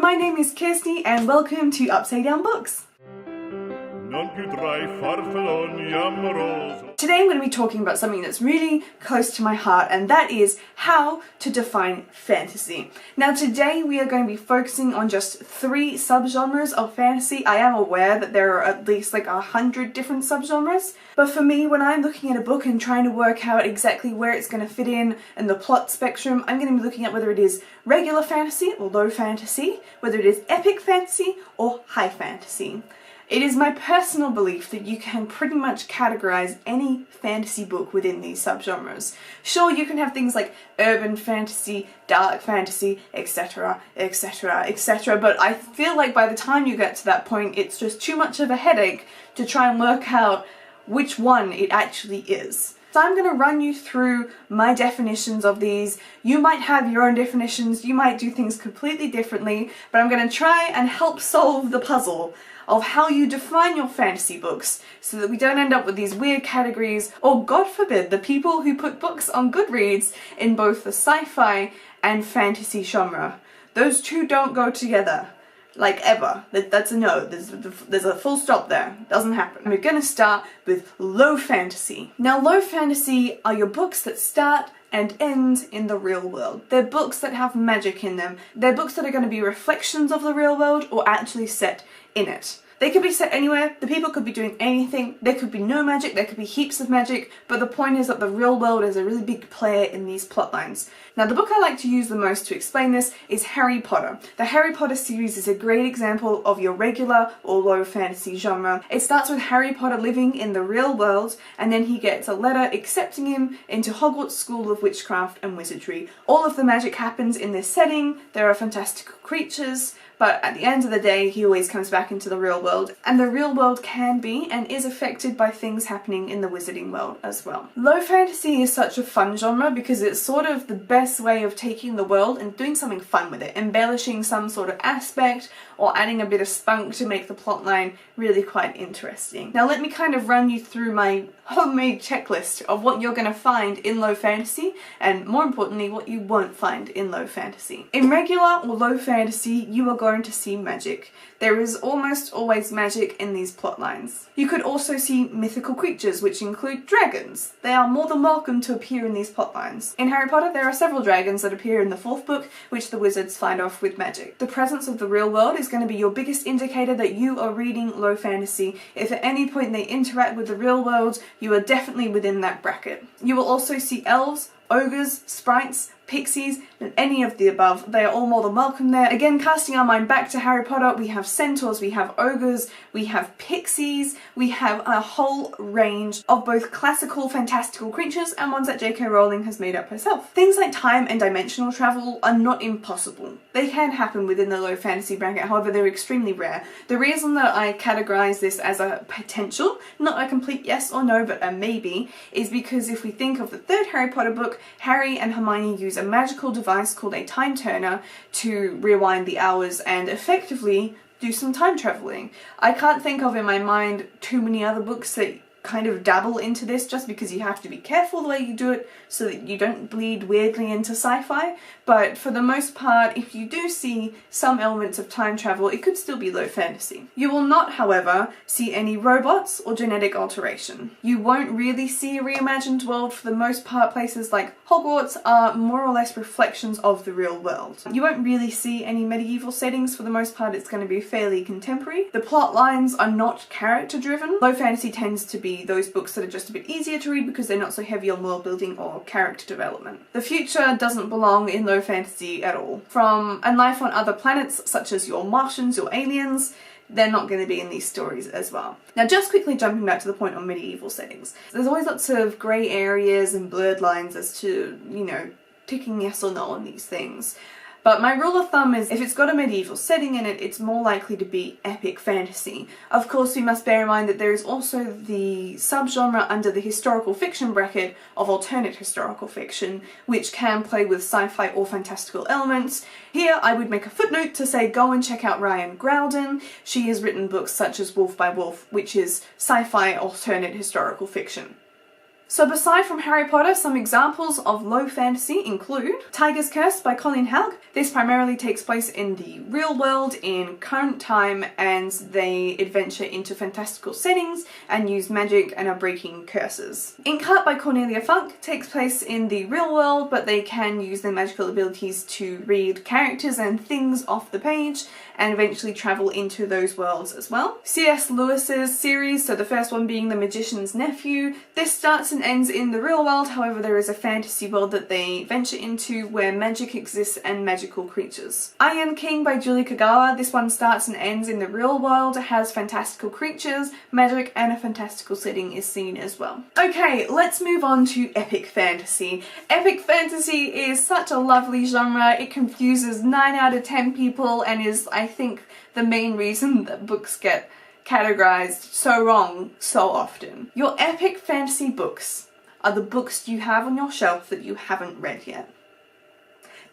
my name is Kirsty and welcome to Upside Down Books. Today I'm going to be talking about something that's really close to my heart, and that is how to define fantasy. Now today we are going to be focusing on just 3 subgenres of fantasy. I am aware that there are at least like 100 different subgenres, but for me, when I'm looking at a book and trying to work out exactly where it's going to fit in the plot spectrum, I'm going to be looking at whether it is regular fantasy or low fantasy, whether it is epic fantasy or high fantasy. It is my personal belief that you can pretty much categorize any fantasy book within these subgenres. Sure, you can have things like urban fantasy, dark fantasy, etc, etc, etc, but I feel like by the time you get to that point, it's just too much of a headache to try and work out which one it actually is. So I'm going to run you through my definitions of these. You might have your own definitions, you might do things completely differently, but I'm going to try and help solve the puzzle of how you define your fantasy books so that we don't end up with these weird categories, or God forbid, the people who put books on Goodreads in both the sci-fi and fantasy genre. Those two don't go together. Like ever. That's a no. There's a full stop there. Doesn't happen. We're gonna start with low fantasy. Now, low fantasy are your books that start and end in the real world. They're books that have magic in them. They're books that are going to be reflections of the real world or actually set in it. They could be set anywhere, the people could be doing anything, there could be no magic, there could be heaps of magic, but the point is that the real world is a really big player in these plot lines. Now, the book I like to use the most to explain this is Harry Potter. The Harry Potter series is a great example of your regular or low fantasy genre. It starts with Harry Potter living in the real world, and then he gets a letter accepting him into Hogwarts School of Witchcraft and Wizardry. All of the magic happens in this setting, there are fantastical creatures, but at the end of the day, he always comes back into the real world, and the real world can be and is affected by things happening in the wizarding world as well. Low fantasy is such a fun genre because it's sort of the best way of taking the world and doing something fun with it, embellishing some sort of aspect or adding a bit of spunk to make the plotline really quite interesting. Now let me kind of run you through my homemade checklist of what you're going to find in low fantasy, and more importantly, what you won't find in low fantasy. In regular or low fantasy, you are going to see magic. There is almost always magic in these plot lines. You could also see mythical creatures, which include dragons. They are more than welcome to appear in these plot lines. In Harry Potter, there are several dragons that appear in the 4th book, which the wizards find off with magic. The presence of the real world is going to be your biggest indicator that you are reading low fantasy. If at any point they interact with the real world, you are definitely within that bracket. You will also see elves, ogres, sprites, pixies, and any of the above. They are all more than welcome there. Again, casting our mind back to Harry Potter, we have centaurs, we have ogres, we have pixies, we have a whole range of both classical fantastical creatures and ones that J.K. Rowling has made up herself. Things like time and dimensional travel are not impossible. They can happen within the low fantasy bracket, however they're extremely rare. The reason that I categorize this as a potential, not a complete yes or no, but a maybe, is because if we think of the 3rd Harry Potter book, Harry and Hermione use a magical device called a time turner to rewind the hours and effectively do some time traveling. I can't think of in my mind too many other books that kind of dabble into this, just because you have to be careful the way you do it so that you don't bleed weirdly into sci-fi, but for the most part, if you do see some elements of time travel, it could still be low fantasy. You will not, however, see any robots or genetic alteration. You won't really see a reimagined world. For the most part, places like Hogwarts are more or less reflections of the real world. You won't really see any medieval settings. For the most part, it's going to be fairly contemporary. The plot lines are not character driven. Low fantasy tends to be those books that are just a bit easier to read because they're not so heavy on world building or character development. The future doesn't belong in low fantasy at all. And life on other planets, such as your Martians, your aliens, they're not going to be in these stories as well. Now, just quickly jumping back to the point on medieval settings. There's always lots of grey areas and blurred lines as to, ticking yes or no on these things. But my rule of thumb is if it's got a medieval setting in it, it's more likely to be epic fantasy. Of course, we must bear in mind that there is also the subgenre under the historical fiction bracket of alternate historical fiction, which can play with sci-fi or fantastical elements. Here, I would make a footnote to say go and check out Ryan Graudin. She has written books such as Wolf by Wolf, which is sci-fi alternate historical fiction. So beside from Harry Potter, some examples of low fantasy include Tiger's Curse by Colleen Houck. This primarily takes place in the real world in current time, and they adventure into fantastical settings and use magic and are breaking curses. Inkheart by Cornelia Funk takes place in the real world, but they can use their magical abilities to read characters and things off the page and eventually travel into those worlds as well. C.S. Lewis's series, so the first one being The Magician's Nephew, this starts and ends in the real world, however there is a fantasy world that they venture into where magic exists and magical creatures. I Am King by Julie Kagawa, this one starts and ends in the real world, it has fantastical creatures, magic, and a fantastical setting is seen as well. Okay, let's move on to epic fantasy. Epic fantasy is such a lovely genre, it confuses 9 out of 10 people and is, I think, the main reason that books get categorized so wrong so often. Your epic fantasy books are the books you have on your shelf that you haven't read yet.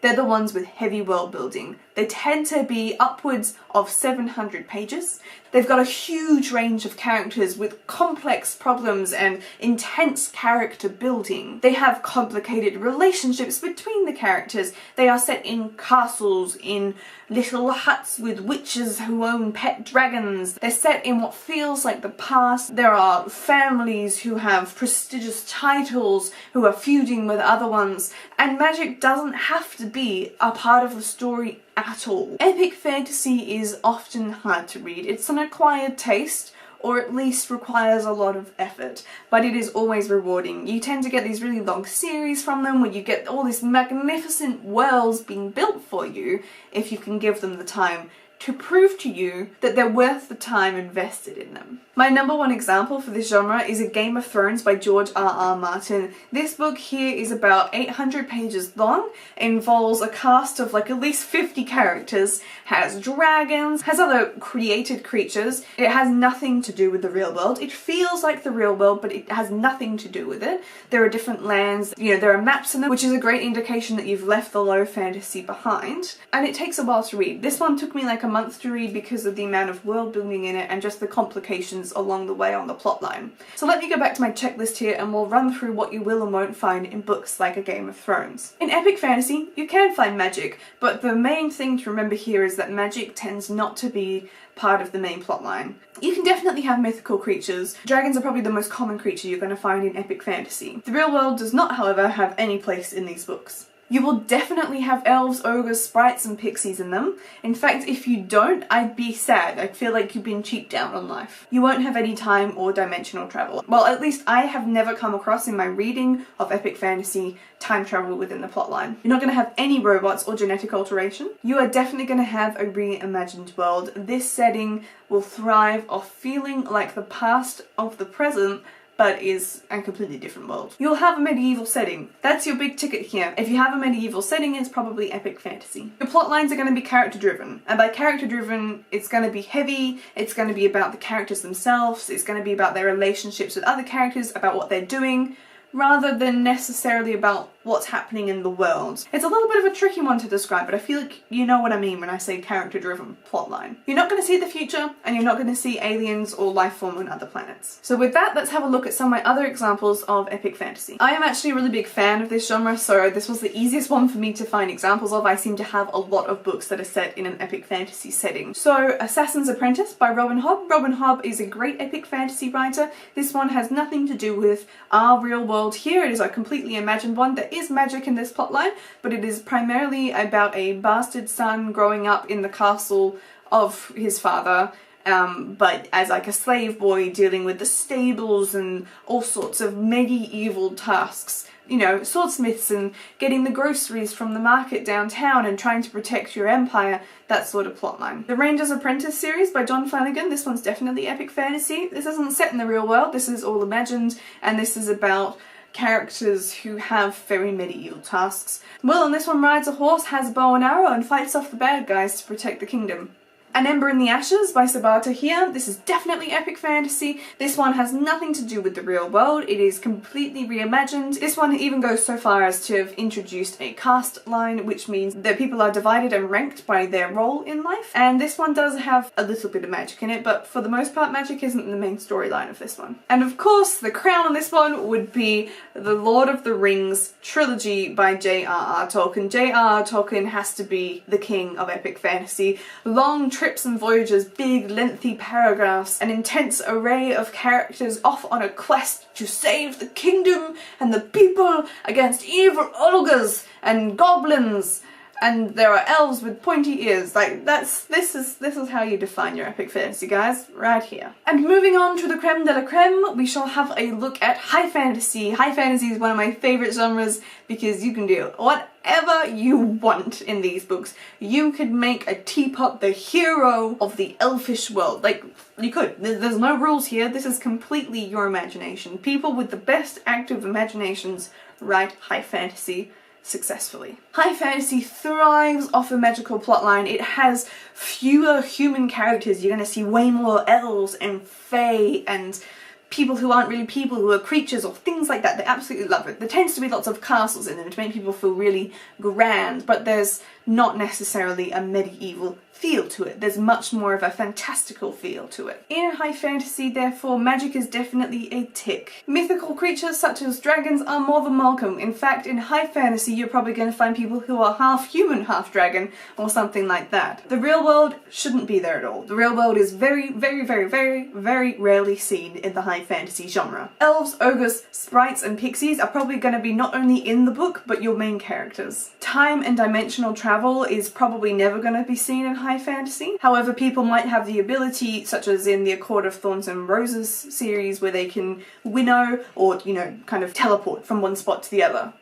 They're the ones with heavy world building. They tend to be upwards of 700 pages. They've got a huge range of characters with complex problems and intense character building. They have complicated relationships between the characters. They are set in castles, in little huts with witches who own pet dragons. They're set in what feels like the past. There are families who have prestigious titles who are feuding with other ones, and magic doesn't have to be a part of the story at all. Epic fantasy is often hard to read. It's an acquired taste, or at least requires a lot of effort, but it is always rewarding. You tend to get these really long series from them where you get all these magnificent worlds being built for you if you can give them the time to prove to you that they're worth the time invested in them. My number one example for this genre is A Game of Thrones by George R.R. Martin. This book here is about 800 pages long, involves a cast of like at least 50 characters, has dragons, has other created creatures. It has nothing to do with the real world. It feels like the real world, but it has nothing to do with it. There are different lands, you know, there are maps in them, which is a great indication that you've left the low fantasy behind. And it takes a while to read. This one took me like a month to read because of the amount of world building in it and just the complications along the way on the plotline. So let me go back to my checklist here and we'll run through what you will and won't find in books like A Game of Thrones. In epic fantasy, you can find magic, but the main thing to remember here is that magic tends not to be part of the main plotline. You can definitely have mythical creatures. Dragons are probably the most common creature you're going to find in epic fantasy. The real world does not, however, have any place in these books. You will definitely have elves, ogres, sprites, and pixies in them. In fact, if you don't, I'd be sad. I'd feel like you've been cheaped out on life. You won't have any time or dimensional travel. Well, at least I have never come across in my reading of epic fantasy time travel within the plotline. You're not going to have any robots or genetic alteration. You are definitely going to have a reimagined world. This setting will thrive off feeling like the past of the present, but is a completely different world. You'll have a medieval setting. That's your big ticket here. If you have a medieval setting, it's probably epic fantasy. Your plot lines are going to be character driven, and by character driven, it's going to be heavy, it's going to be about the characters themselves, it's going to be about their relationships with other characters, about what they're doing, rather than necessarily about what's happening in the world. It's a little bit of a tricky one to describe, but I feel like you know what I mean when I say character-driven plotline. You're not going to see the future, and you're not going to see aliens or life form on other planets. So with that, let's have a look at some of my other examples of epic fantasy. I am actually a really big fan of this genre, so this was the easiest one for me to find examples of. I seem to have a lot of books that are set in an epic fantasy setting. So Assassin's Apprentice by Robin Hobb. Robin Hobb is a great epic fantasy writer. This one has nothing to do with our real world here. It is a completely imagined one. There is magic in this plotline, but it is primarily about a bastard son growing up in the castle of his father, but as like a slave boy dealing with the stables and all sorts of medieval tasks. You know, swordsmiths and getting the groceries from the market downtown and trying to protect your empire, that sort of plotline. The Ranger's Apprentice series by John Flanagan, this one's definitely epic fantasy. This isn't set in the real world, this is all imagined, and this is about characters who have very medieval tasks. Will in this one rides a horse, has a bow and arrow, and fights off the bad guys to protect the kingdom. An Ember in the Ashes by Sabata here. This is definitely epic fantasy. This one has nothing to do with the real world. It is completely reimagined. This one even goes so far as to have introduced a caste line, which means that people are divided and ranked by their role in life. And this one does have a little bit of magic in it, but for the most part magic isn't the main storyline of this one. And of course the crown on this one would be the Lord of the Rings trilogy by J.R.R. Tolkien. J.R.R. Tolkien has to be the king of epic fantasy. Long trips and voyages, big lengthy paragraphs, an intense array of characters off on a quest to save the kingdom and the people against evil ogres and goblins, and there are elves with pointy ears. Like, this is how you define your epic fantasy, guys, right here. And moving on to the creme de la creme, we shall have a look at high fantasy. High fantasy is one of my favourite genres because you can do whatever you want in these books. You could make a teapot the hero of the elfish world. Like, you could. There's no rules here. This is completely your imagination. People with the best active imaginations write high fantasy successfully. High fantasy thrives off a magical plotline. It has fewer human characters. You're going to see way more elves and fae and people who aren't really people, who are creatures or things like that. They absolutely love it. There tends to be lots of castles in them to make people feel really grand, but there's not necessarily a medieval feel to it. There's much more of a fantastical feel to it. In high fantasy, therefore, magic is definitely a tick. Mythical creatures such as dragons are more than welcome. In fact, in high fantasy, you're probably going to find people who are half human, half dragon, or something like that. The real world shouldn't be there at all. The real world is very, very, very, very, very rarely seen in the high fantasy genre. Elves, ogres, sprites, and pixies are probably going to be not only in the book, but your main characters. Time and dimensional travel is probably never going to be seen in high fantasy. However, people might have the ability, such as in the A Court of Thorns and Roses series, where they can winnow or, you know, kind of teleport from one spot to the other,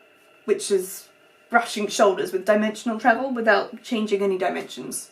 which is brushing shoulders with dimensional travel without changing any dimensions.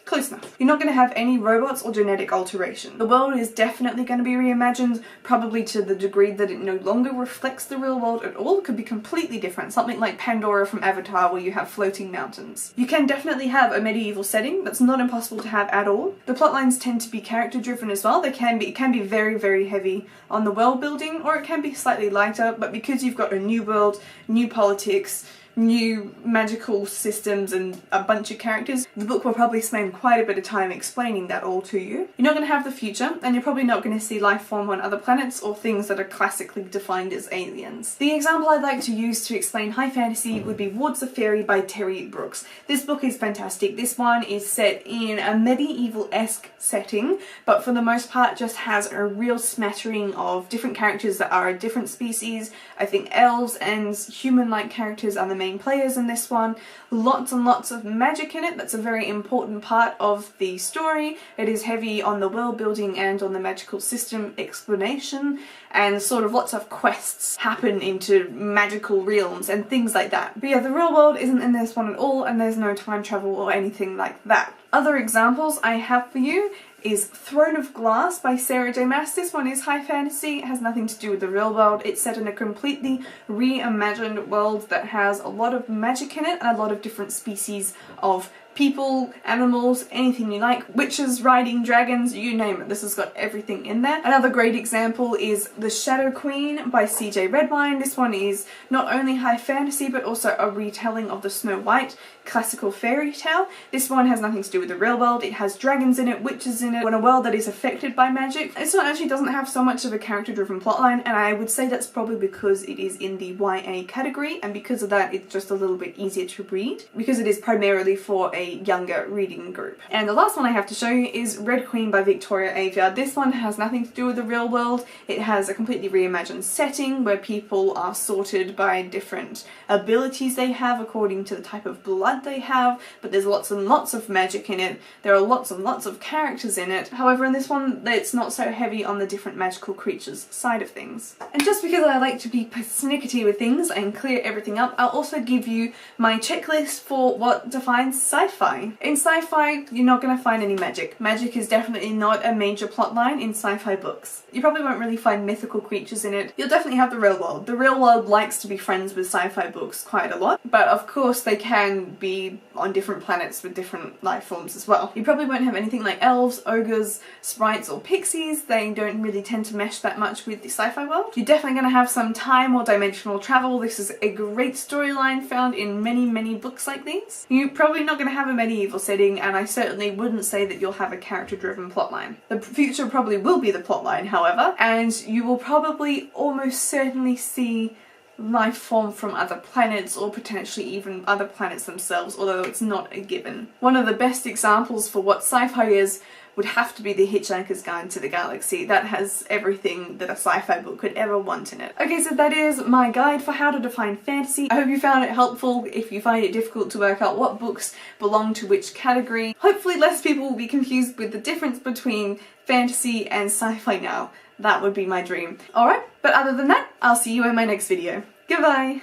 Close enough. You're not going to have any robots or genetic alteration. The world is definitely going to be reimagined, probably to the degree that it no longer reflects the real world at all. It could be completely different, something like Pandora from Avatar, where you have floating mountains. You can definitely have a medieval setting. That's not impossible to have at all. The plotlines tend to be character driven as well. It can be very, very heavy on the world building, or it can be slightly lighter, but because you've got a new world, new politics, new magical systems and a bunch of characters, the book will probably spend quite a bit of time explaining that all to you. You're not going to have the future, and you're probably not going to see life form on other planets or things that are classically defined as aliens. The example I'd like to use to explain high fantasy would be Wards of Fairy by Terry Brooks. This book is fantastic. This one is set in a medieval-esque setting, but for the most part just has a real smattering of different characters that are a different species. I think elves and human-like characters are the main players in this one. Lots and lots of magic in it. That's a very important part of the story. It is heavy on the world building and on the magical system explanation, and sort of lots of quests happen into magical realms and things like that. But yeah, the real world isn't in this one at all, and there's no time travel or anything like that. Other examples I have for you is Throne of Glass by Sarah J Maas. This one is high fantasy. It has nothing to do with the real world. It's set in a completely reimagined world that has a lot of magic in it and a lot of different species of people, animals, anything you like, witches, riding dragons, you name it. This has got everything in there. Another great example is The Shadow Queen by CJ Redwine. This one is not only high fantasy but also a retelling of the Snow White classical fairy tale. This one has nothing to do with the real world. It has dragons in it, witches in it, in a world that is affected by magic. This one actually doesn't have so much of a character-driven plotline, and I would say that's probably because it is in the YA category, and because of that it's just a little bit easier to read, because it is primarily for a younger reading group. And the last one I have to show you is Red Queen by Victoria Aveyard. This one has nothing to do with the real world. It has a completely reimagined setting where people are sorted by different abilities they have according to the type of blood they have, but there's lots and lots of magic in it. There are lots and lots of characters in it. However, in this one, it's not so heavy on the different magical creatures side of things. And just because I like to be persnickety with things and clear everything up, I'll also give you my checklist for what defines sci-fi sci-fi. In sci-fi, you're not going to find any magic. Magic is definitely not a major plotline in sci-fi books. You probably won't really find mythical creatures in it. You'll definitely have the real world. The real world likes to be friends with sci-fi books quite a lot, but of course they can be on different planets with different life forms as well. You probably won't have anything like elves, ogres, sprites or pixies. They don't really tend to mesh that much with the sci-fi world. You're definitely going to have some time or dimensional travel. This is a great storyline found in many books like these. You're probably not going to have a medieval setting, and I certainly wouldn't say that you'll have a character-driven plotline. The future probably will be the plotline, however, and you will probably almost certainly see life form from other planets or potentially even other planets themselves, although it's not a given. One of the best examples for what sci-fi is would have to be The Hitchhiker's Guide to the Galaxy. That has everything that a sci-fi book could ever want in it. Okay, so that is my guide for how to define fantasy. I hope you found it helpful. If you find it difficult to work out what books belong to which category, hopefully less people will be confused with the difference between fantasy and sci-fi now. That would be my dream. Alright, but other than that, I'll see you in my next video. Goodbye!